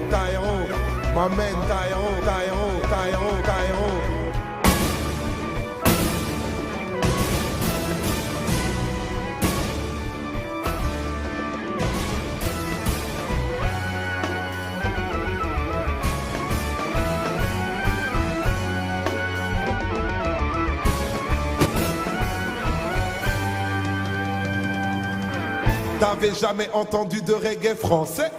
Tyro, my man Tyro. T'avais jamais entendu de reggae français?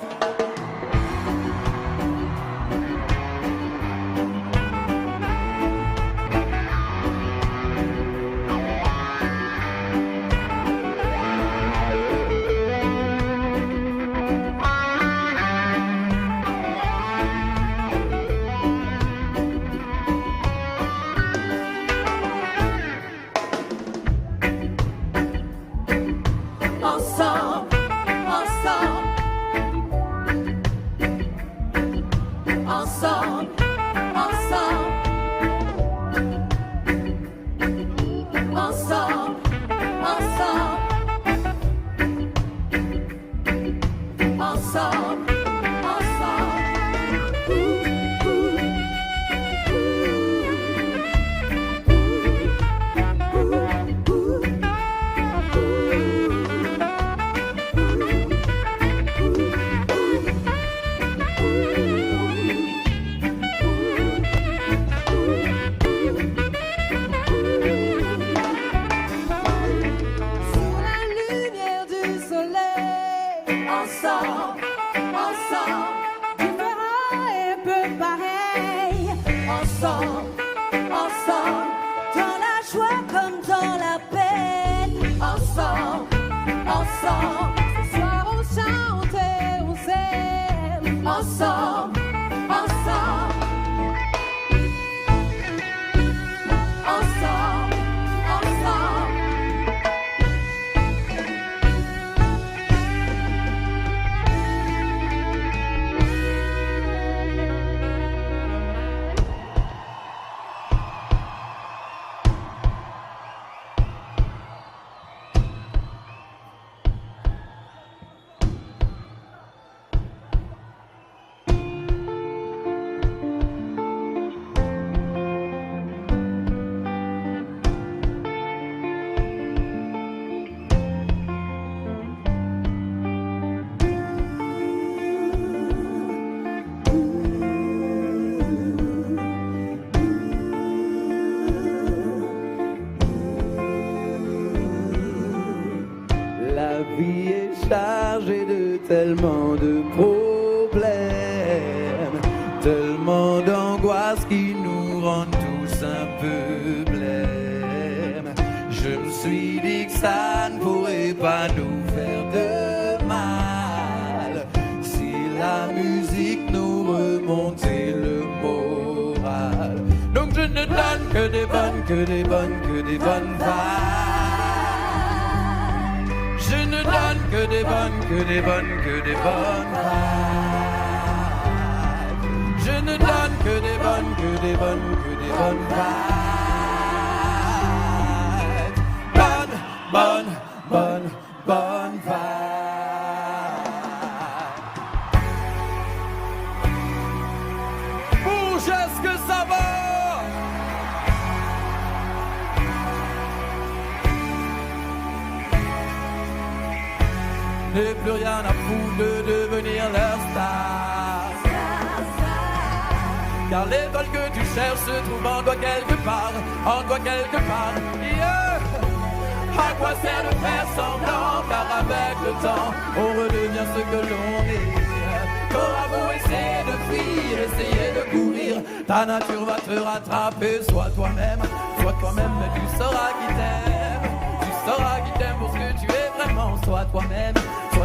La vie est chargée de tellement de problèmes, tellement d'angoisses qui nous rendent tous un peu blêmes. Je me suis dit que ça ne pourrait pas nous faire de mal si la musique nous remontait le moral. Donc je ne donne que des bonnes vibes. Je ne donne que des bonnes vibes. Je ne donne que des bonnes vibes. Bonne vibes. Bouge, est-ce que ça va? N'est plus rien à foutre de devenir leur star. Car l'étoile que tu cherches se trouve en toi quelque part. Yeah. À quoi sert de faire semblant? Car avec le temps, on redevient ce que l'on est. Qu'aura-vous essayé de fuir, essayer de courir? Ta nature va te rattraper. Sois toi-même, mais tu sauras qui t'aime. Tu sauras qui t'aime pour ce que tu es vraiment. Sois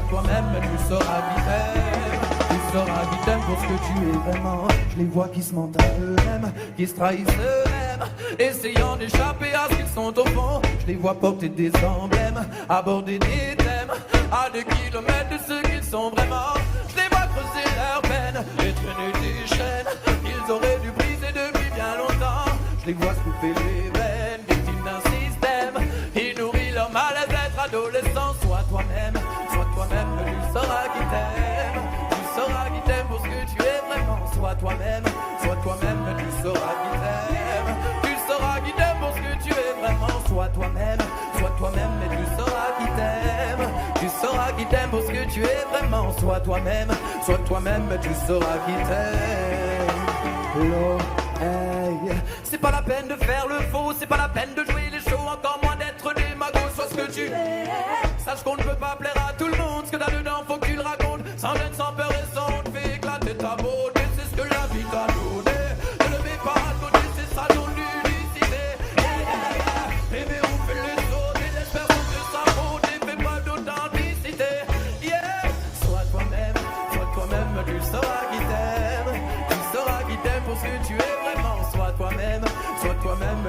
toi-même, mais tu sauras qui t'aime. Tu sauras qui t'aime pour ce que tu es vraiment. Je les vois qui se mentent à eux-mêmes, qui se trahissent eux-mêmes, essayant d'échapper à ce qu'ils sont au fond. Je les vois porter des emblèmes, aborder des thèmes à 2 kilomètres de ce qu'ils sont vraiment. Je les vois creuser leur peine et traîner des chaînes qu'ils auraient dû briser depuis bien longtemps. Je les vois se couper les veines, victimes d'un système qui nourrit leur malaise d'être adolescent. Sois toi-même, mais tu sauras qui t'aime. Tu sauras toi-même, mais tu sauras qui t'aime. Tu sauras qui t'aime pour ce que tu es vraiment. Sois toi-même, mais tu sauras qui t'aime. Tu sauras qui t'aime pour ce que tu es vraiment. Sois toi-même, mais tu sauras qui t'aime. L'eau, hey. C'est pas la peine de faire le faux, c'est pas la peine de jouer les shows, encore moins d'être démago. Sois ce que tu es. Sache qu'on ne peut pas plaire à tout le monde. Ce que t'as dedans, faut que tu le racontes. Sans gêne, sans peur et sans honte. Fais éclater ta beauté, c'est ce que la vie t'a donné. Ne le mets pas à côté, c'est ça ton unicité. Yeah, yeah, yeah. Aimer ou faire les autres, et j'espère que ça faute. Et fais pas d'authenticité. Yeah. Sois toi-même, tu sauras qui t'aime. Tu sauras qui t'aime pour ce que tu es vraiment. Sois toi-même,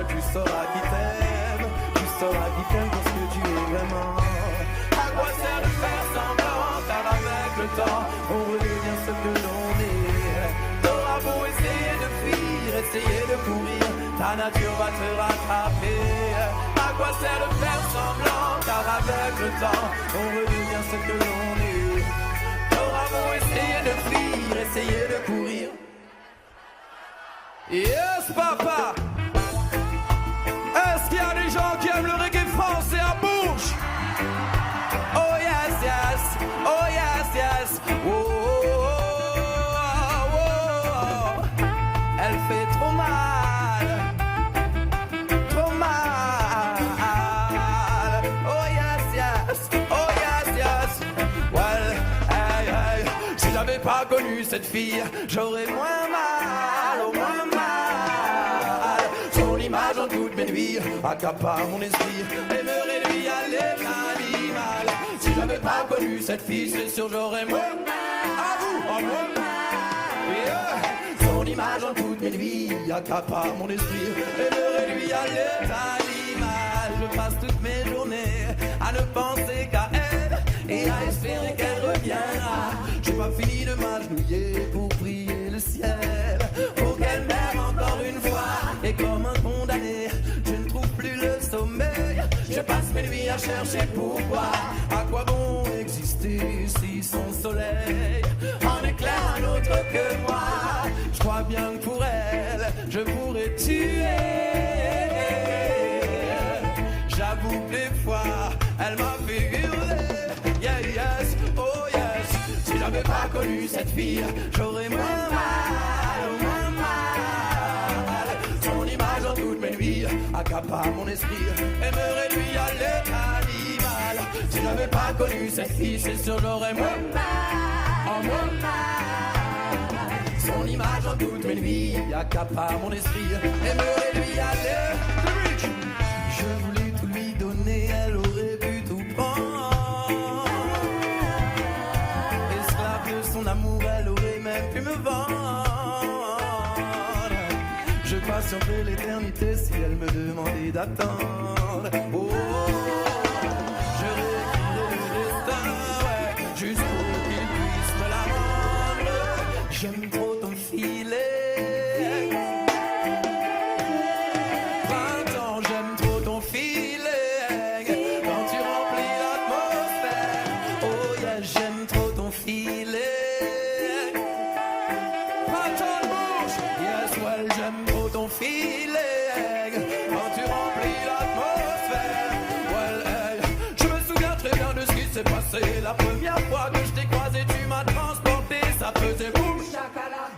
tu sauras qui t'aime. Tu sauras qui t'aime pour ce que tu es vraiment. À quoi sert de faire semblant, car avec le temps, on redevient ce que l'on est. T'auras beau essayer de fuir, essayer de courir, ta nature va te rattraper. À quoi sert de faire semblant, car avec le temps, on redevient ce que l'on est. T'auras beau essayer de fuir, essayer de courir. Yes, papa! Est-ce qu'il y a des gens qui aiment le reggae français à bouche? Oh yes, yes, oh yes, yes. Oh, oh, oh, oh. Elle fait trop mal, trop mal. Oh yes, yes, oh yes, yes. Well, hey, hey. Si j'avais pas connu cette fille, j'aurais moins mal, oh, moins mal. Son image en toutes mes nuits accapare mon esprit et me réduit à l'animal. Si j'avais pas connu cette fille, c'est sûr j'aurais moins mal. À vous, oh, moins mal. Yeah. Son image en toutes mes nuits accapare mon esprit et me réduit à l'animal. Je passe toutes mes journées à ne penser qu'à elle et à espérer qu'elle reviendra. J'ai pas fini de m'agenouiller pour prier le ciel, pour qu'elle m'aime encore une fois. Et comme un condamné, je ne trouve plus le sommeil. Je passe mes nuits à chercher pourquoi. À quoi bon exister si son soleil en éclaire un autre que moi? Je crois bien que pour elle, je pourrais tuer. J'avoue que des fois, elle m'a fait hurler. Yeah, yes, oh yes. Si j'avais pas connu cette fille, j'aurais moins mal, moins mal. Son image en toutes mes nuits accapare mon esprit et me réduit à l'animal. Si j'avais pas connu cette fille, c'est sûr j'aurais moins mal, oh, moins mal. Son image en toutes mes nuits accapare mon esprit et me réduit à l'animal. Je voulais tout lui donner, elle aurait pu tout prendre. Esclave de son amour, elle aurait même pu me vendre. Je patienterais l'éternité si elle me demandait d'attendre. Oh, je réécrirais le destin, ouais, juste pour qu'il puisse me la rendre. J'aime trop ton filet. C'est passé la première fois que je t'ai croisé, tu m'as transporté, ça faisait boum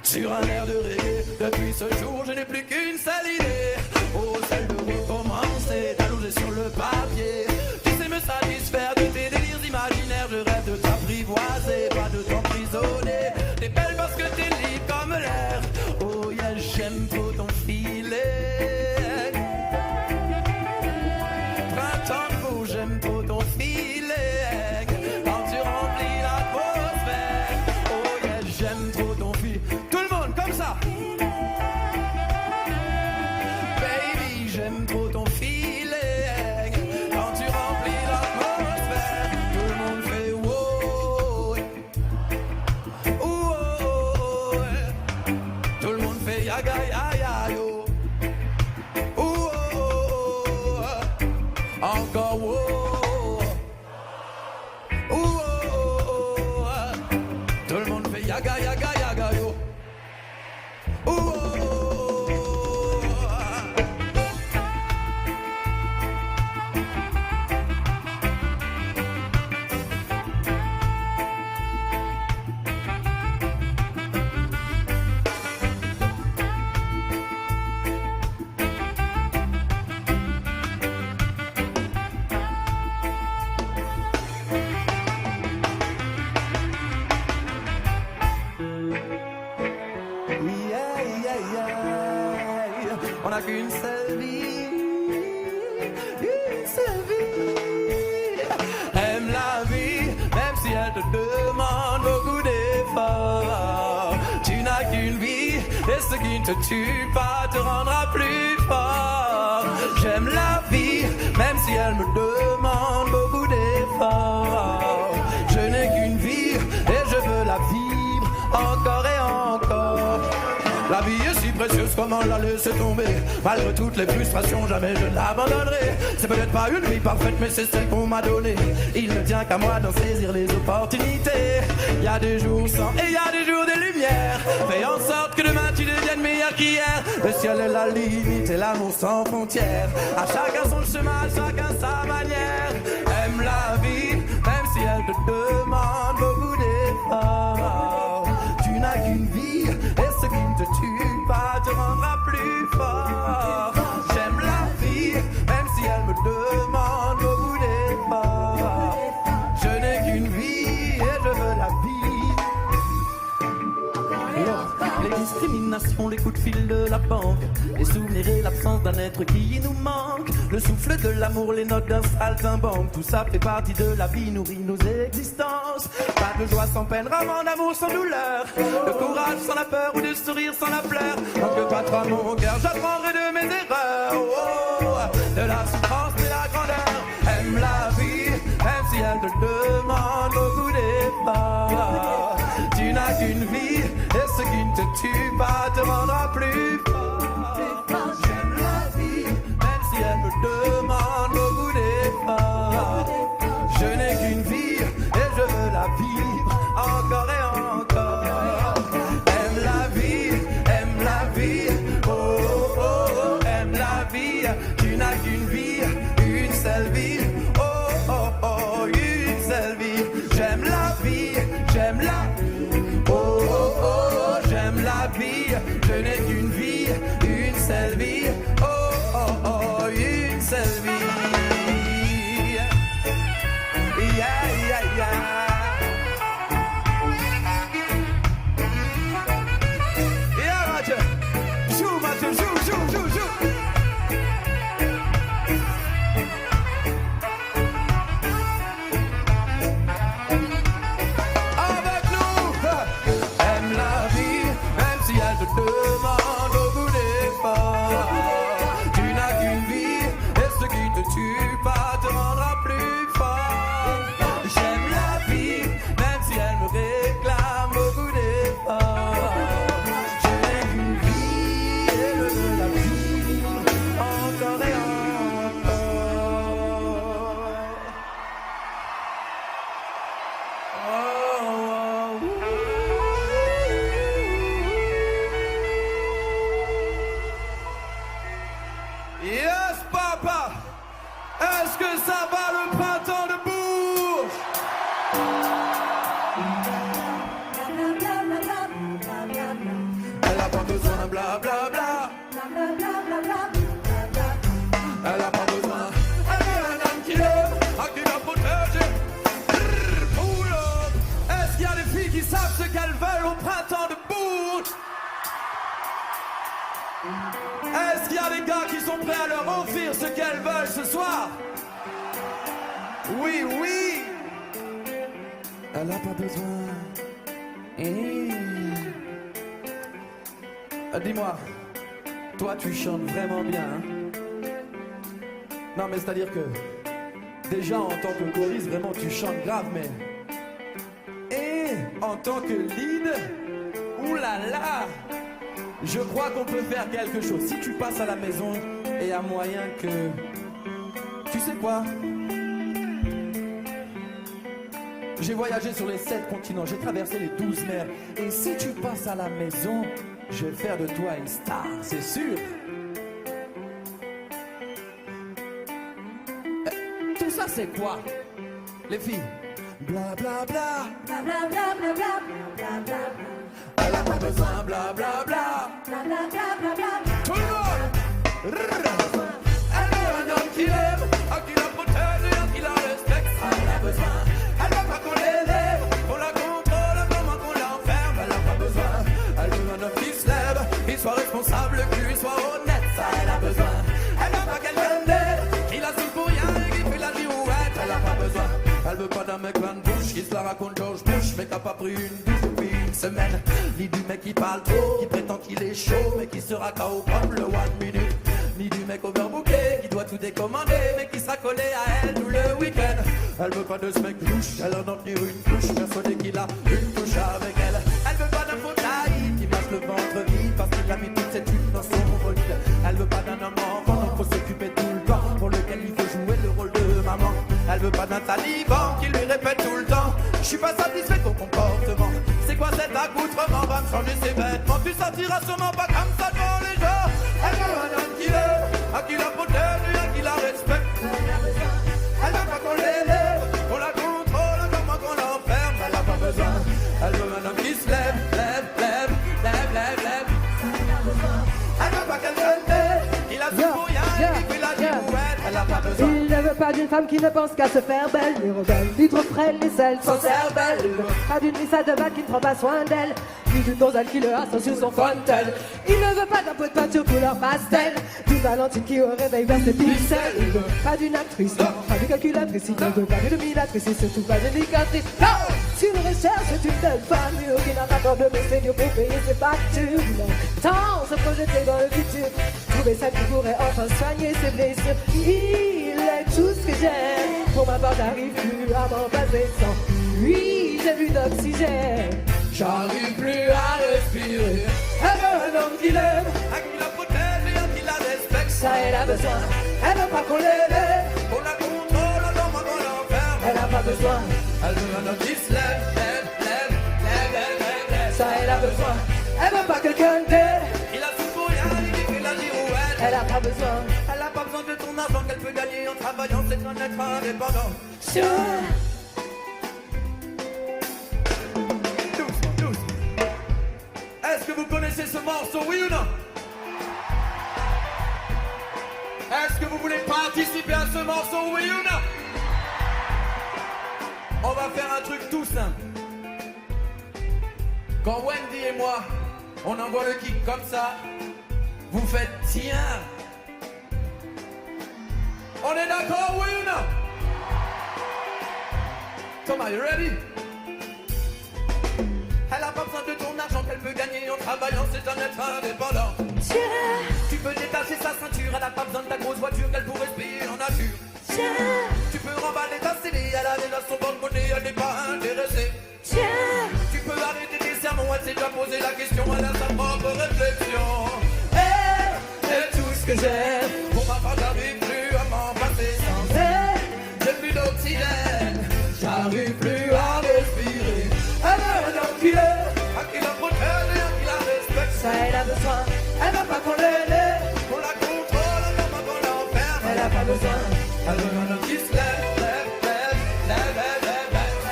sur un air de reggae. Depuis ce jour, je n'ai plus qu'une seule idée, oh, celle de recommencer, d'allonger sur le papier. Tu sais me satisfaire de tes délires imaginaires, je rêve de t'apprivoiser, pas de t'emprisonner. T'es belle parce que t'es libre comme l'air, oh yeah, j'aime trop ton filet. Printemps de beau, j'aime trop ton filet. Encore wow. Tout le monde fait yaga yaga yaga yo. On n'a qu'une seule vie, une seule vie. Aime la vie, même si elle te demande beaucoup d'efforts. Tu n'as qu'une vie, et ce qui ne te tue pas te rendra plus fort. J'aime la vie, même si elle me demande beaucoup d'efforts. Je n'ai qu'une vie, et je veux la vivre encore et encore. La vie est si précieuse, comment la laisser tomber? Malgré toutes les frustrations, jamais je ne l'abandonnerai. C'est peut-être pas une vie parfaite, mais c'est celle qu'on m'a donnée. Il ne tient qu'à moi d'en saisir les opportunités. Il y a des jours sans et il y a des jours de lumière. Fais en sorte que demain tu deviennes meilleur qu'hier. Le ciel est la limite et l'amour sans frontières. À chacun son chemin, à chacun sa manière. Aime la vie, même si elle te demande beaucoup d'efforts. Tu n'as qu'une vie, et ce qui ne te tue pas te rendra plus fort. J'aime la vie, même si elle me demande beaucoup d'efforts. Je n'ai qu'une vie et je veux la vivre. Les discriminations, les coups de fil de la banque, les souvenirs et l'absence d'un être qui nous manque, le souffle de l'amour, les notes d'un saltimbanque, tout ça fait partie de la vie, nourrit nos existences. Pas de joie sans peine, rarement d'amour sans douleur, de courage sans la peur ou de sourire sans la pleur. Manque pas trop mon cœur, j'apprendrai de mes erreurs, de la souffrance et la grandeur. Aime la vie, même si elle te demande beaucoup d'efforts. Tu n'as qu'une vie, et ce qui ne te tue pas te rendra plus fort. J'aime la vie, même si elle me demande beaucoup d'efforts. Je n'ai qu'une vie, et je veux la vivre encore et encore. Aime la vie, oh, oh, oh, aime la vie. Tu n'as qu'une vie, une seule vie, oh, oh, oh, une seule vie. J'aime la vie, j'aime la oh, oh, oh, j'aime la vie. Je n'ai qu'une vie, une seule vie, oh, oh, oh, une seule vie. Yeah, yeah, yeah. Yeah, Mathieu. Joue, Mathieu, joue, joue, joue, joue. Avec nous, aime la vie, même si elle te demande beaucoup d'efforts. Tu n'as qu'une vie, et ce qui te tue pas te rendra plus fort. J'aime la vie, même si elle me réclame beaucoup d'efforts. Je n'ai qu'une vie, et je veux la vivre encore et encore. Oh, oh, yes, papa. Est-ce que ça va le printemps de Bourges? Elle a pas besoin de blablabla. Elle a pas besoin. Elle veut un homme qui l'aime, à qui la protéger. Pour l'homme. Est-ce qu'il y a des filles qui savent ce qu'elles veulent au printemps de Bourges? Est-ce qu'il y a des gars qui sont prêts à leur offrir ce qu'elles veulent ce soir? Oui, oui. Elle a pas besoin. Dis-moi, toi tu chantes vraiment bien, hein? Non mais c'est-à-dire que déjà en tant que choriste, vraiment tu chantes grave, mais en tant que lead, oulala, je crois qu'on peut faire quelque chose. Si tu passes à la maison, il y a moyen que... Tu sais quoi? J'ai voyagé sur les 7 continents, j'ai traversé les 12 mers. Et si tu passes à la maison, je vais faire de toi une star, c'est sûr. Tout ça c'est quoi? Les filles? Bla bla bla. Bla bla bla bla bla bla bla. Elle a pas besoin bla bla bla. Bla bla bla bla bla. Tout le monde. Elle veut un homme qui l'aime, à qui la protège et à qui la respecte. Elle a besoin. Elle veut pas qu'on l'élève, qu'on la contrôle, comment qu'on l'enferme. Elle a pas besoin. Elle veut un homme qui se lève, qui qu'il soit responsable, qu'il soit honnête, ça elle a besoin. Elle veut pas quelqu'un d'aide, qui la saoule pour rien et qui fait la girouette, elle a pas besoin. Elle veut pas d'un mec plein de bouche, qui se la raconte George Bush, mais qui a pas pris une douche depuis une semaine. Ni du mec qui parle trop, qui prétend qu'il est chaud, mais qui sera KO comme le 1 minute. Ni du mec overbooké, qui doit tout décommander, mais qui sera collé à elle tout le week-end. Elle veut pas de ce mec louche, elle en tenir une couche, persuadée qu'il a une touche avec elle. Elle veut pas d'un fauteuil qui marche le ventre vide, parce qu'il a mis toute cette tube dans son bolide. Elle veut pas d'un homme enfant dont faut s'occuper tout le temps, pour lequel il faut jouer le rôle de maman. Elle veut pas d'un taliban qui lui répète tout le temps: je suis pas satisfait de ton comportement. C'est quoi cet accoutrement? Va me changer ses vêtements, tu sortiras sûrement pas comme ça devant les gens. Elle veut un homme qui l'aime, à qui la protège et à qui la respecte. Elle veut pas qu'on l'élève, qu'on la contrôle, comment qu'on l'enferme. Elle a pas besoin. Elle veut un homme qui se lève, lève. Elle veut pas qu'elle se lève, il a tout pour rien, il fait la girouette. Elle a pas besoin. Il ne veut pas d'une femme qui ne pense qu'à se faire belle, ni rebelle, ni trop frêle, ni celle sans cervelle. Il ne veut pas d'une lissade de batte qui ne prend pas soin d'elle, ni d'une donzelle qui le harcèle sur son fontaine. Il ne veut pas d'un pot de peinture couleur pastel, d'une Valentine qui au réveil verse ses pixels. Il ne veut pas d'une actrice, non, pas d'une calculatrice. Il ne veut pas d'une dominatrice, et surtout pas d'une ligatrice. Non, s'il recherche une belle famille qui n'a pas de métier pour payer ses factures, tant se projeter dans le futur, trouver celle qui pourrait enfin soigner ses blessures. Il est tout ce que j'aime, pour ma part j'arrive plus à m'en passer sans lui. J'ai plus d'oxygène, J'arrive plus à respirer. elle veut un homme qui l'aime, À qui la protège et à qui la respecte. ça elle a besoin. Elle veut pas qu'on l'élève, On la contrôle, comment qu'on l'enferme. elle a pas besoin. Elle veut un homme qui se lève. Ça elle a besoin. Elle veut pas quelqu'un d'elle, Il a tout pour rien, il fait la girouette. elle a pas besoin. Elle a pas besoin de ton argent qu'elle peut gagner en travaillant, c'est qu'en être indépendant. Doucement. Est-ce que vous connaissez ce morceau, oui ou non? Est-ce que vous voulez participer à ce morceau, oui ou non? On va faire un truc tout simple. Quand Wendy et moi, on envoie le kick comme ça, vous faites tiens. On est d'accord, oui ou non? Thomas, you ready? Elle a pas besoin de ton argent qu'elle peut gagner en travaillant, c'est un être indépendant. Tu peux détacher sa ceinture, elle a pas besoin de ta grosse voiture qu'elle pourrait se payer en nature. Tu peux remballer ta CD, elle a déjà son porte-monnaie, elle n'est pas intéressée. Tu peux arrêter tes sermons, elle s'est déjà posé la question, elle a sa propre réflexion. C'est tout ce que j'aime, pour ma part j'arrive plus à m'en passer sans elle. J'ai plus d'oxygène, j'arrive plus à respirer. Elle a un homme qui l'aime, à qui la protège et à qui la respecte. Ça elle a besoin. Elle veut pas qu'on l'élève, On la contrôle, comment qu'on l'enferme. elle a pas besoin. Elle veut un homme qui se lève.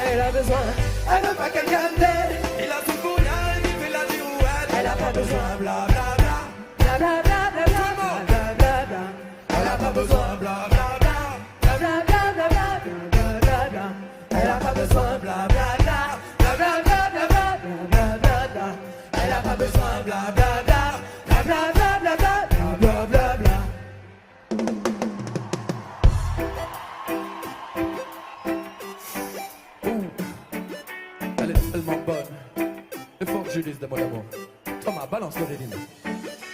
Elle a besoin. Elle veut pas quelqu'un d'elle, Il a tout pour rien, il fait la girouette. elle a pas besoin. Bla bla bla. Bla bla bla bla bla bla bla bla. Elle a pas besoin, bla bla bla. Bla bla bla bla bla bla bla. Elle a pas besoin. Bla bla bla. Bla bla bla bla bla bla bla bla. Elle a pas besoin. Bla bla bla. Bla bla bla bla bla bla bla bla. Elle est tellement bonne. Il faut que je dise des mots d'amour. Thomas, balance le rythme.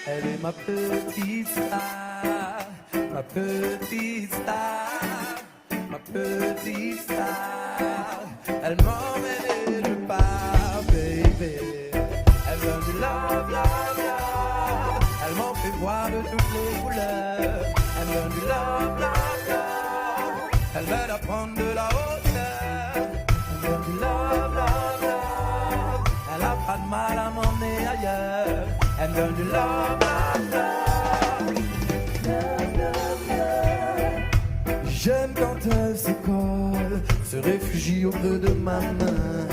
Elle est ma petite star, ma petite star, ma petite star. Elle m'emmène et je pars, baby. Elle donne du love, love, love. Elle m'en fait voir de toutes les couleurs. Elle donne du love, love, love. Elle m'aide à prendre de la hauteur. Elle donne du love, love, love. Elle a pas de mal à m'emmener ailleurs. Elle donne du love, love, love. J'aime quand elle se colle, se réfugie au creux de ma main,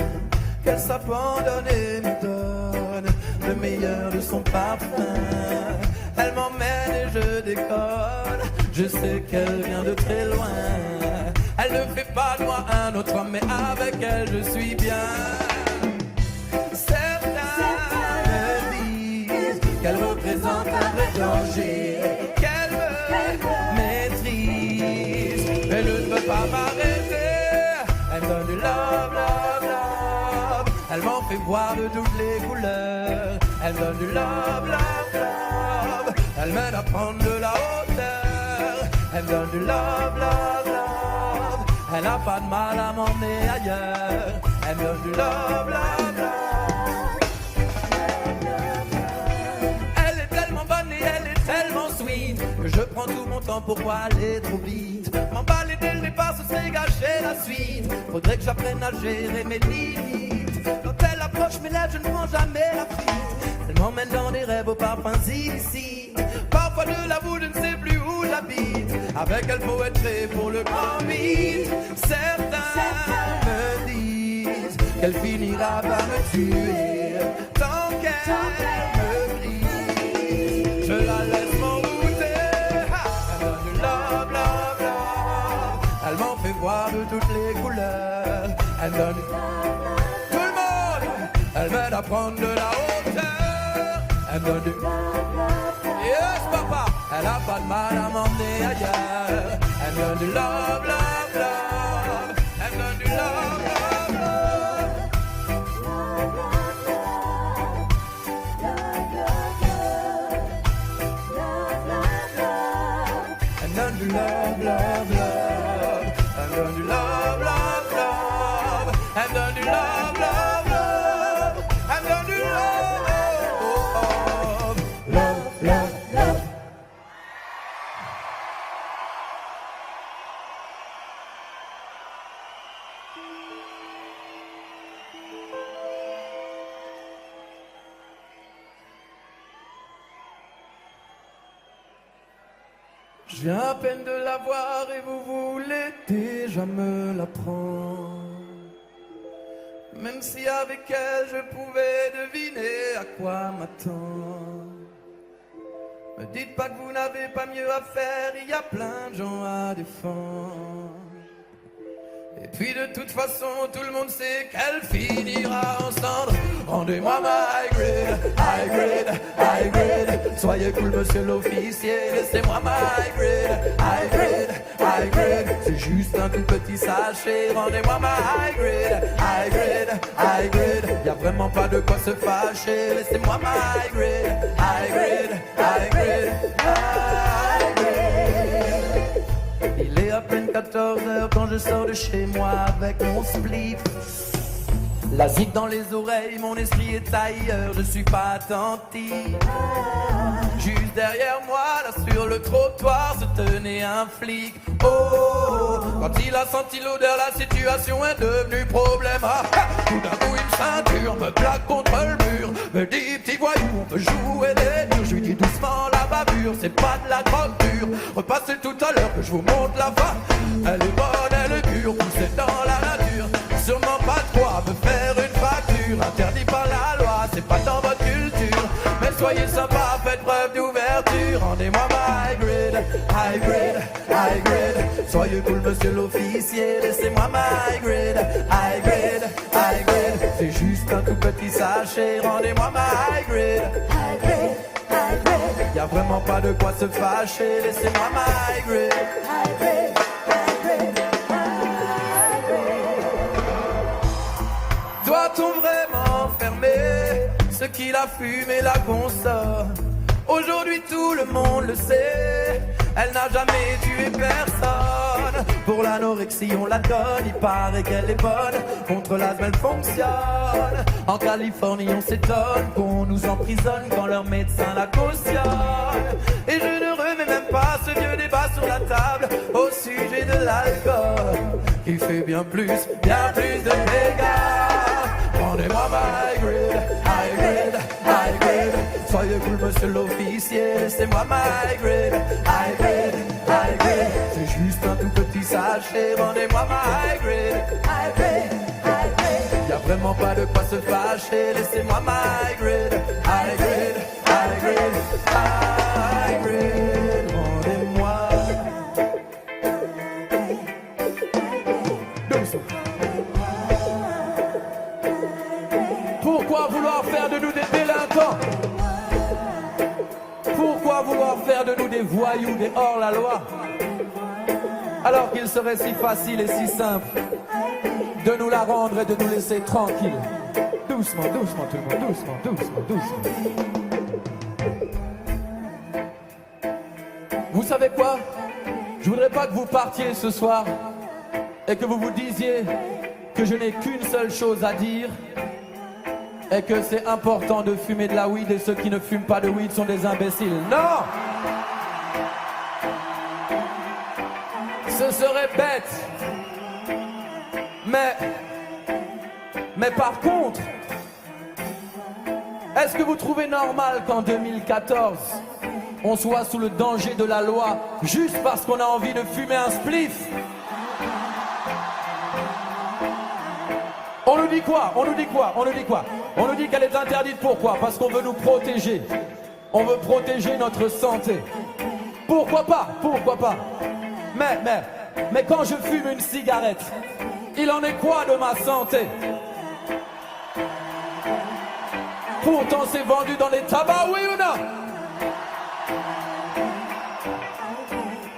qu'elle s'abandonne et me donne le meilleur de son parfum. Elle m'emmène et je décolle, je sais qu'elle vient de très loin. Elle ne fait pas de moi un autre homme, mais avec elle je suis bien. Certains me disent qu'elle veut représente un vrai danger. Qu'elle me maîtrise, mais je ne veux pas m'arrêter. Elle donne du love, love, love. Elle m'en fait voir de toutes les couleurs. Elle donne du love, love, love. Elle m'aide à prendre de la hauteur. Elle donne du love, love, love. Elle n'a pas de mal à m'emmener ailleurs. Elle donne du love, love, love. Elle est tellement bonne et elle est tellement sweet que je prends tout mon temps pour pas aller trop vite. M'emballer dès le départ, ce serait gâcher la suite. Faudrait que j'apprenne à gérer mes limites. Quand elle approche mes lèvres, je ne prends jamais la fuite. Elle m'emmène dans des rêves aux parfums illicites. Parfois je l'avoue, je ne sais plus où j'habite. Avec elle faut être prêt pour le grand vide. Certains me disent qu'elle finira par me tuer. Tant qu'elle me brise, je la laisse m'envoûter. Elle donne du love, love, love. Elle m'en fait voir de toutes les couleurs. Elle donne du tout le monde. Elle m'aide à prendre de la hauteur. Elle donne du yes papa. Elle a pas de mal à m'emmener ailleurs. Elle donne du love, love, love. Elle donne du love, love, love. Elle donne du love, love, love. Elle donne du love, love, love. Elle donne du love, love, love. Elle donne du love, love, love, love. Je viens à peine de la voir et vous voulez déjà me la prendre. Même si avec elle je pouvais deviner à quoi m'attendre. Me dites pas que vous n'avez pas mieux à faire, il y a plein de gens à défendre. Et puis de toute façon tout le monde sait qu'elle finira en cendres. Rendez-moi ma high grade, high grade, high grade. Soyez cool monsieur l'officier, laissez-moi ma high grade, high grade, high grade. C'est juste un tout petit sachet. Rendez-moi ma high grade, high grade, high grade. Y'a vraiment pas de quoi se fâcher. Laissez-moi ma high grade, high grade, high grade, high grade. Il est à peine 14h quand je sors de chez moi avec mon spliff. La zig dans les oreilles, mon esprit est ailleurs, je suis pas attentif. Juste derrière moi, là sur le trottoir, se tenait un flic. Oh, quand il a senti l'odeur, la situation est devenue problème. Ah, tout d'un coup, une ceinture me plaque contre le mur. Me dit, petit voyou, on peut jouer des durs. Je lui dis doucement la bavure, c'est pas de la drogue dure. Repassez tout à l'heure que je vous montre la fin. Elle est bonne, elle est dure, poussée dans la nature. Sûrement pas de quoi me faire une facture. Interdit par la loi, c'est pas dans votre culture. Mais soyez sympa, faites preuve d'ouverture. Rendez-moi ma high grade, high grade, high grade. Soyez cool monsieur l'officier, laissez-moi ma high grade, high grade, high grade. C'est juste un tout petit sachet. Rendez-moi ma high grade, high grade, high grade. Y'a vraiment pas de quoi se fâcher. Laissez-moi ma high grade, high grade, high grade. Doit-on vraiment fermer ce qui la fume et la consomme? Aujourd'hui tout le monde le sait, elle n'a jamais tué personne. Pour l'anorexie on la donne, il paraît qu'elle est bonne. Contre l'asthme elle fonctionne. En Californie on s'étonne qu'on nous emprisonne quand leur médecin la cautionne. Et je ne remets même pas ce vieux débat sur la table au sujet de l'alcool, qui fait bien plus de dégâts. Rendez-moi ma high grade, high grade, high grade. Soyez cool monsieur l'officier, laissez-moi ma high grade, high grade, high grade. C'est juste un tout petit sachet. Rendez-moi ma high grade, high grade, high grade. Y'a vraiment pas de quoi se fâcher. Laissez-moi ma high grade, high grade, high grade, high grade. Rendez-moi. Pourquoi vouloir faire de nous des délinquants? à vouloir faire de nous des voyous, des hors-la-loi, alors qu'il serait si facile et si simple de nous la rendre et de nous laisser tranquilles. Doucement, doucement tout le monde, doucement, doucement, doucement. Vous savez quoi? Je voudrais pas que vous partiez ce soir et que vous vous disiez que je n'ai qu'une seule chose à dire et que c'est important de fumer de la weed et ceux qui ne fument pas de weed sont des imbéciles. Non! Ce serait bête. Mais par contre, est-ce que vous trouvez normal qu'en 2014, on soit sous le danger de la loi juste parce qu'on a envie de fumer un spliff? On nous dit quoi? On nous dit quoi? On nous dit quoi? On nous dit qu'elle est interdite. Pourquoi? Parce qu'on veut nous protéger. On veut protéger notre santé. Pourquoi pas? Pourquoi pas? Mais quand je fume une cigarette, il en est quoi de ma santé? Pourtant c'est vendu dans les tabacs, oui ou non?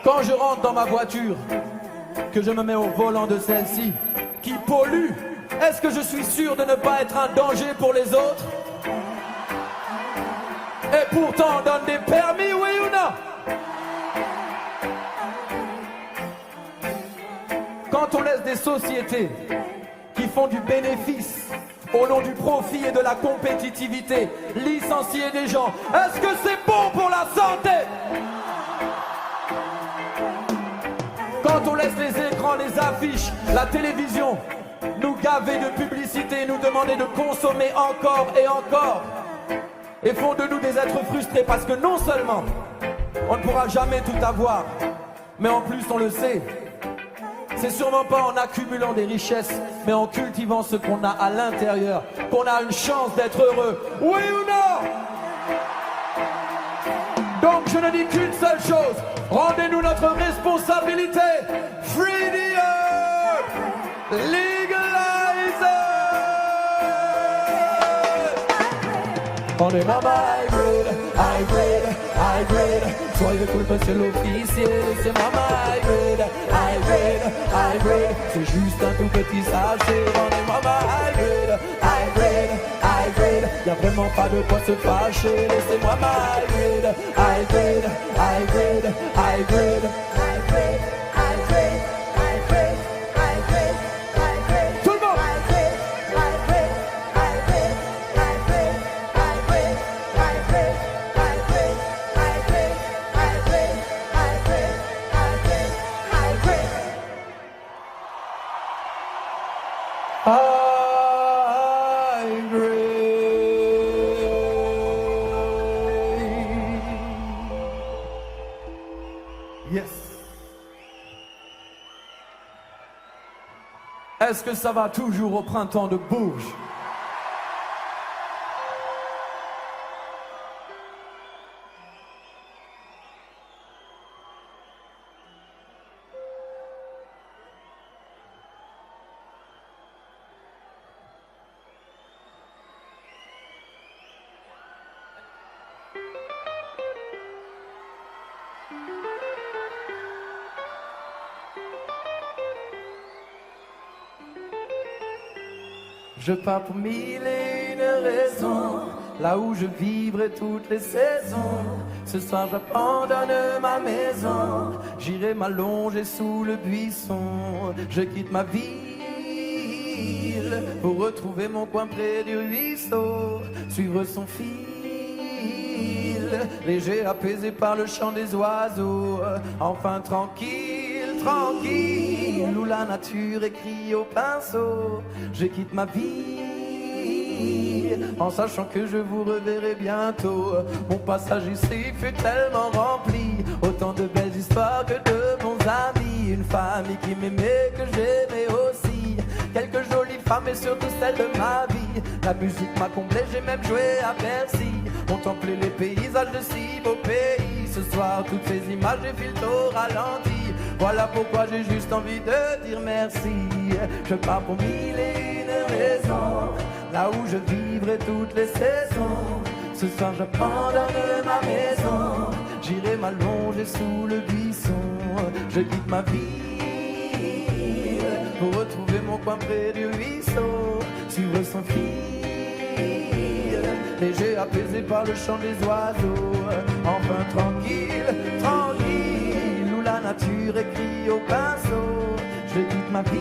Quand je rentre dans ma voiture, que je me mets au volant de celle-ci, qui pollue, est-ce que je suis sûr de ne pas être un danger pour les autres? Et pourtant on donne des permis, oui ou non? Quand on laisse des sociétés qui font du bénéfice au nom du profit et de la compétitivité licencier des gens, est-ce que c'est bon pour la santé? Quand on laisse les écrans, les affiches, la télévision nous gaver de publicité, nous demander de consommer encore et encore, et font de nous des êtres frustrés parce que non seulement on ne pourra jamais tout avoir, mais en plus on le sait, c'est sûrement pas en accumulant des richesses, mais en cultivant ce qu'on a à l'intérieur, qu'on a une chance d'être heureux. Oui ou non? Donc je ne dis qu'une seule chose, rendez-nous notre responsabilité. Free the earth, legalize it. On est mama hybrid. Soyez cool monsieur l'officier, c'est mama hybrid. C'est juste un tout petit sachet. On est mama hybrid. Y'a vraiment pas de quoi se fâcher. Laissez-moi ma hybrid. Tout le monde. Yes. Est-ce que ça va toujours au printemps de Bourges? Je pars pour mille et une raisons, là où je vivrai toutes les saisons. Ce soir j'abandonne ma maison, j'irai m'allonger sous le buisson. Je quitte ma ville pour retrouver mon coin près du ruisseau, suivre son fil, léger apaisé par le chant des oiseaux. Enfin tranquille, tranquille, où la nature écrit au pinceau. Je quitte ma vie en sachant que je vous reverrai bientôt. Mon passage ici fut tellement rempli, autant de belles histoires que de bons amis. Une famille qui m'aimait, que j'aimais aussi, quelques jolies femmes et surtout celles de ma vie. La musique m'a comblé, j'ai même joué à Bercy, contempler les paysages de si beaux pays. Ce soir toutes ces images défilent au ralenti, voilà pourquoi j'ai juste envie de dire merci. Je pars pour mille et une raisons, là où je vivrai toutes les saisons. Ce soir j'abandonne ma maison, m'allonger sous le buisson. Je quitte ma vie pour retrouver mon coin près du ruisseau. Suivre son fil, léger apaisé par le chant des oiseaux. Enfin tranquille, tranquille, où la nature écrit au pinceau. Je quitte ma vie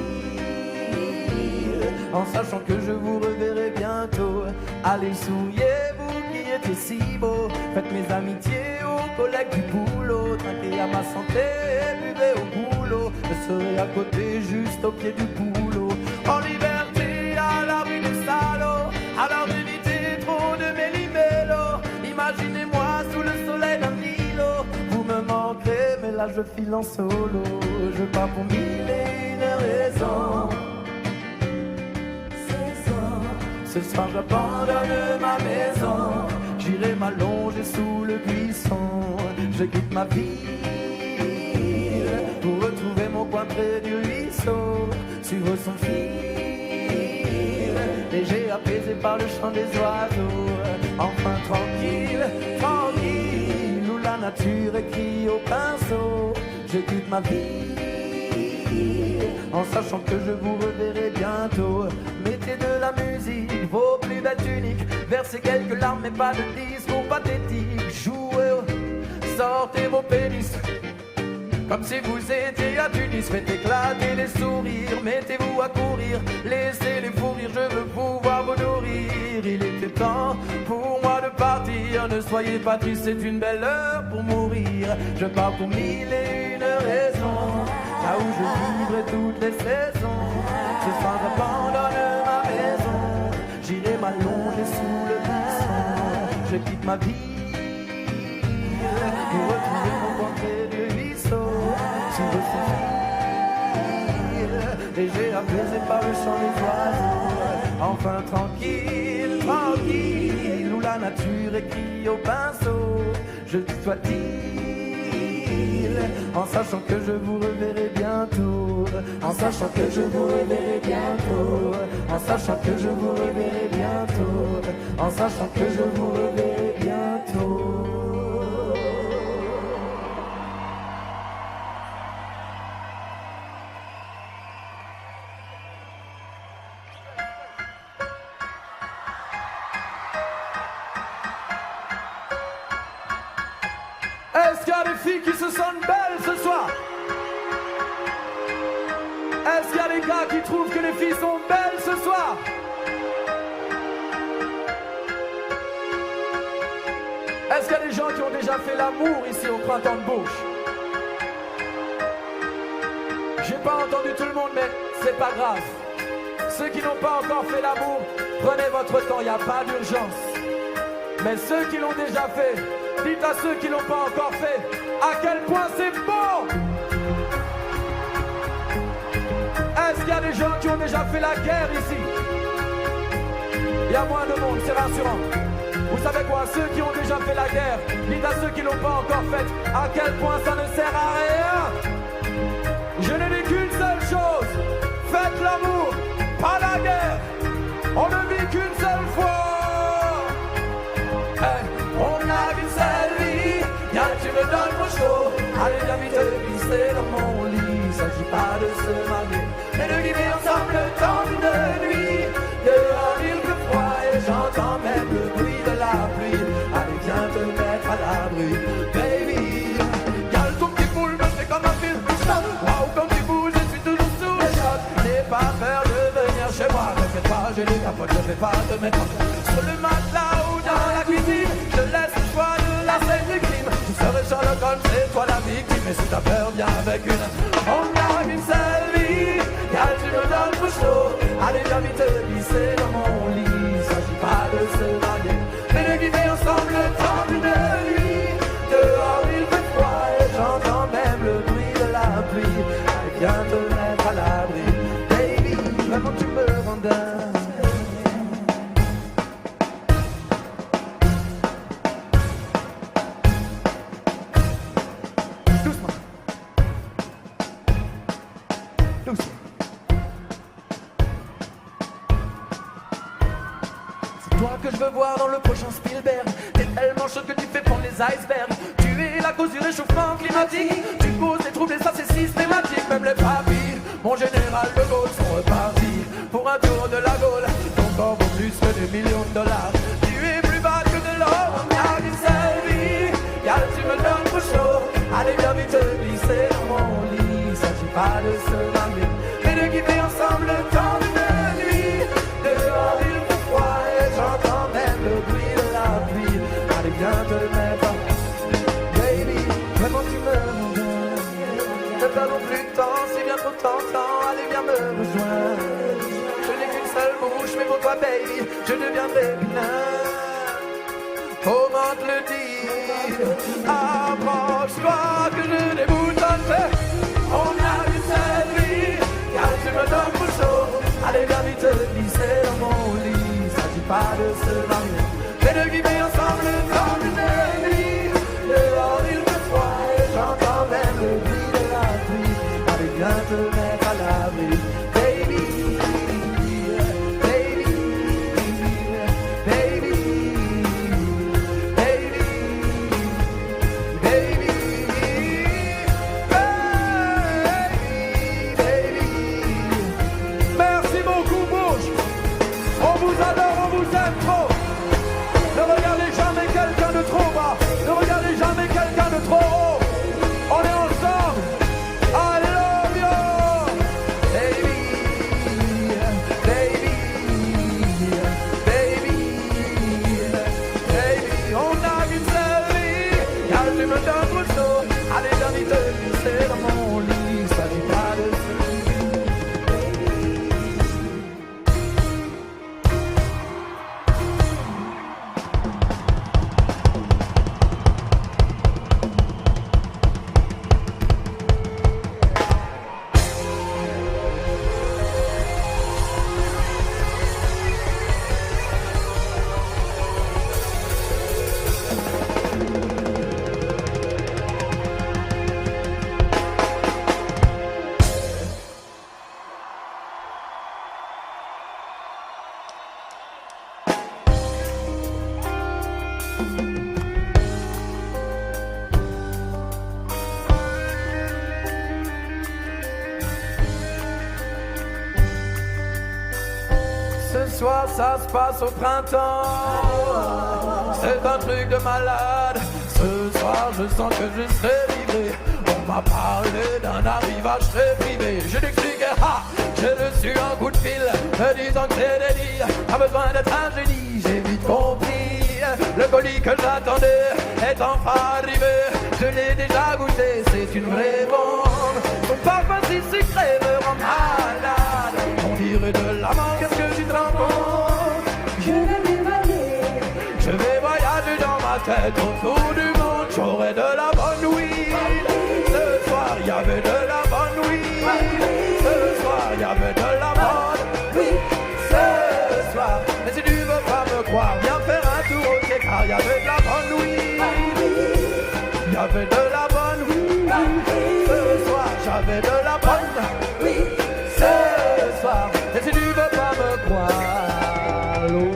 en sachant que je vous reverrai bientôt. Allez, souriez, vous qui étiez si beau. Faites mes amitiés aux collègues du boulot. Trinquez à ma santé, buvez au boulot. Je serai à côté, juste au pied du boulot. En liberté, à l'abri des salauds. Alors évitez trop de méli-mélo. Imaginez-moi sous le soleil d'un îlot. Vous me manquerez, mais là je file en solo. Je pars pour 1001 raisons. Ce soir j'abandonne ma maison. J'irai m'allonger sous le buisson. Je quitte ma ville pour retrouver mon coin près du ruisseau. Suivre son fil, léger apaisé par le chant des oiseaux. Enfin tranquille, tranquille, où la nature écrit au pinceau. Je quitte ma vie en sachant que je vous reverrai bientôt. Mettez de la musique, vos plus belles tuniques, versez quelques larmes mais pas de discours pathétique. Jouez, sortez vos pénis comme si vous étiez à Tunis. Faites éclater les sourires, mettez-vous à courir, laissez les fous rire, je veux pouvoir vous nourrir. Il était temps pour moi de partir, ne soyez pas tristes, c'est une belle heure pour mourir. Je pars pour 1001 raisons, là où je vivrai toutes les saisons. Ce soir j'abandonne ma maison, j'irai m'allonger sous le buisson. Je quitte ma vie pour retrouver mon coin près du ruisseau. Suivre son fil, léger apaisé par le chant des oiseaux. Enfin tranquille, tranquille, où la nature écrit au pinceau. Je soit-il, en sachant que je vous reverrai bientôt. En sachant que je vous reverrai bientôt. En sachant que je vous reverrai bientôt. En sachant que je vous reverrai bientôt. Est-ce qu'il y a des filles qui se sentent belles ce soir? Est-ce qu'il y a des gars qui trouvent que les filles sont belles ce soir? Est-ce qu'il y a des gens qui ont déjà fait l'amour ici au printemps de Bourges? J'ai pas entendu tout le monde, mais c'est pas grave. Ceux qui n'ont pas encore fait l'amour, prenez votre temps, il n'y a pas d'urgence. Mais ceux qui l'ont déjà fait, dites à ceux qui l'ont pas encore fait à quel point c'est bon. Est-ce qu'il y a des gens qui ont déjà fait la guerre ici? Il y a moins de monde, c'est rassurant. Vous savez quoi, ceux qui ont déjà fait la guerre, dites à ceux qui l'ont pas encore faite à quel point ça ne sert à rien. Je n'ai dit qu'une seule chose, faites l'amour, pas la guerre. On ne vit qu'une seule fois. Hey, on a qu'une seule vie, y'a tu me donnes mon chaud. Allez viens vite glisser dans mon lit, il s'agit pas de se marier, mais de vivre ensemble le temps d'une nuit. Dehors il pleut froid et j'entends même le bruit de la pluie. Allez viens te mettre à l'abri, baby. Gale ton petit boule me fait comme un film. Waouh comme tu bouges, je suis toujours sous le choc. N'aie pas peur de venir chez moi, ne fais pas gêner ta pote, je vais pas te mettre sur le matelas ou dans la cuisine. Je laisse le choix de la scène du crime. Tu serais Sherlock Holmes, c'est toi la victime. Et si t'as peur, viens avec une. On a qu'une seule vie, car tu me donnes trop chaud. Allez viens vite glisser dans mon lit. Il s'agit pas de se marier, mais de vivre ensemble le temps d'une nuit. Dehors il fait froid et j'entends même le bruit de la pluie. Allez viens te mettre à l'abri, baby, vraiment tu me rends dingue. C'est toi que je veux voir dans le prochain Spielberg. T'es tellement chaud que tu fais prendre les icebergs. Tu es la à cause du réchauffement climatique. Tu causes des troubles et ça c'est systématique. Même les papilles, mon général de Gaulle sont repartis pour un tour de la Gaule. Ton corps vaut plus que des millions de dollars. Tu es plus bas que de l'or, on a une seule vie. Y'a tu me donnes trop chaud. Allez viens vite te glisser dans mon lit. S'agit pas de se marier, mais de quitter ensemble le temps d'une nuit. Dehors il fait froid et j'entends même le bruit de la pluie. Allez viens te mettre, baby, vraiment tu me rejoins. Ne perdons plus de temps, c'est bien trop tentant. Allez viens me rejoindre. Je n'ai qu'une seule bouche, mais pour toi baby, je deviendrai plein. Comment te le dire? Approche-toi que je déboutonne. On a une seule vie, car tu me donnes trop chaud. Allez viens vite te glisser dans mon lit. S'agit pas de se marier, mais de vivre ensemble le temps d'une nuit. Dehors il fait froid et j'entends même le bruit de la pluie. Allez viens te mettre à l'abri, baby, baby, baby, baby, baby, baby. Merci beaucoup Bouche. On vous adore, on vous aime trop. Ne regardez jamais quelqu'un de trop bas. Ne regardez jamais quelqu'un de trop haut. On est ensemble. I love you, baby, baby, baby, baby. On a une seule vie, car tu me donnes trop chaud. Allez, viens vite te glisser dans mon lit. S'agit pas de se Ce soir ça se passe au printemps. C'est un truc de malade. Ce soir je sens que je serai livré. On m'a parlé d'un arrivage très privé. Je l'explique, j'ai reçu un coup de fil me disant que c'est dédié. Pas besoin d'être un génie, j'ai vite compris. Le colis que j'attendais est enfin arrivé. Je l'ai déjà goûté, c'est une vraie bombe. Son parfum si sucré me rend malade. On dirait de la mort, qu'est-ce que tu te rends compte? Je vais m'évader. Je vais voyager dans ma tête autour du monde. J'aurai de la bonne weed. Ce soir y avait de la bonne weed. Ce soir y avait de la bonne weed. Ce soir, mais si tu veux pas me croire, viens faire un tour au quai, car y avait de la bonne weed. Y avait de la bonne weed. Ce soir j'avais de la bonne weed. Ce soir, mais si tu veux pas me croire, l'eau.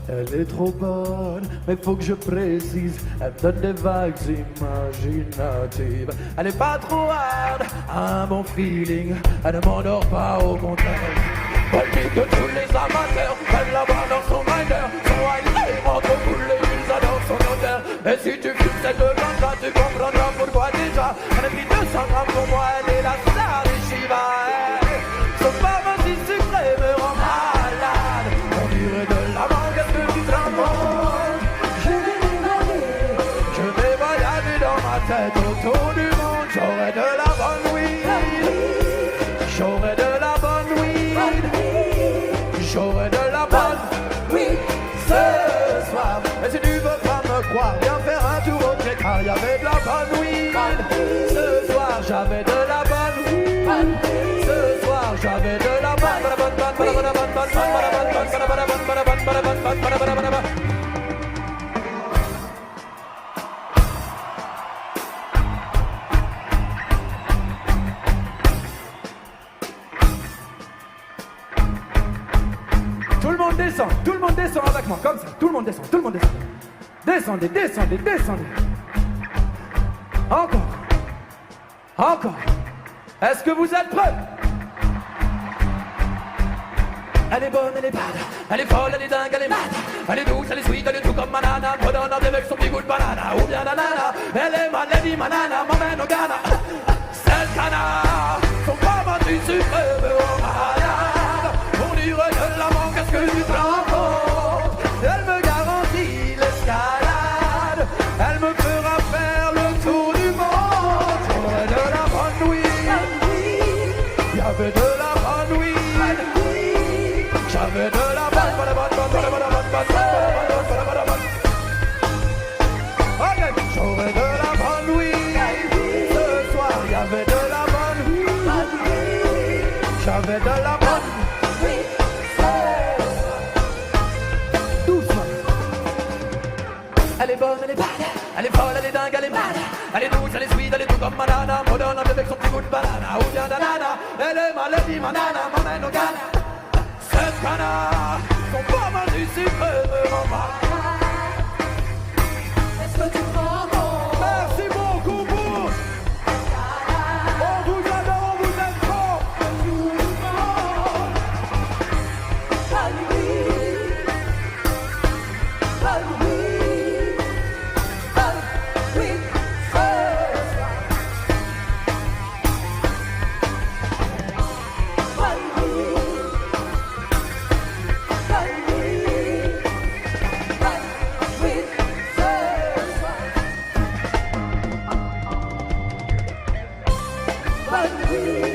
Elle est trop bonne, mais faut que je précise. Elle donne des vagues imaginatives. Elle est pas trop hard, un bon feeling. Elle ne m'endort pas, au contraire. Elle dit que tous les amateurs veulent l'avoir dans son minder. Son highlight entre coulés, ils adorent son odeur. Et si tu fumes cette ganja, tu comprendras pourquoi déjà. Elle a pris 200 grammes pour moi, elle est la star des Shiva. Son parfum si sucré me rend malade. On dirait de la mangue, est-ce que tu te rends compte? Je vais m'évader. Je vais voyager dans ma tête autour du monde. J'aurai de la bonne weed. J'aurai de la bonne weed. J'aurai de la bonne weed. Ce soir, et si tu veux pas me croire, viens faire un tour au quai, car y avait de la bonne weed. Ce soir, j'avais de la bonne weed. Ce soir, j'avais de la bonne. avec moi, comme ça. Tout le monde descend, tout le monde descend. Descendez, descendez, descendez. Encore. Encore. Est-ce que vous êtes prêts? Elle est bonne, elle est bad, elle est folle, elle est dingue, elle est mad. Elle est douce, elle est sweet, elle est tout comme banana. Madonna avec son petit goût de banana. Ou bien nanana, elle est mal, elle dit manana, m'emmène au Ghana. C'est le canard, son pas du sucre, au malade. On dirait que la manque, est-ce que tu te rends compte? Elle me garantit l'escalade, elle me fera faire le tour du monde. J'aurais de la bonne weed, y'avait de la bonne weed. J'avais de la bonne. J'aurais de la bonne weed. Ce soir, y'avait de la bonne weed. J'avais de la bonne weed. Doucement. Elle est bonne, elle est bad, elle est folle, elle est dingue, elle est mad. Elle est douce, elle est sweet, elle est tout comme banana. Madonna avec son petit goût de banana. Ou bien nanana, elle est mal, elle dit manana, m'emmène au Ghana. Cette canard, son pas mal du sucre me rend malade. Est-ce que tu prends compte? Merci beaucoup pour. On vous adore, on vous aime trop. Bonne weed. Bonne weed. Bonne weed. Bonne weed.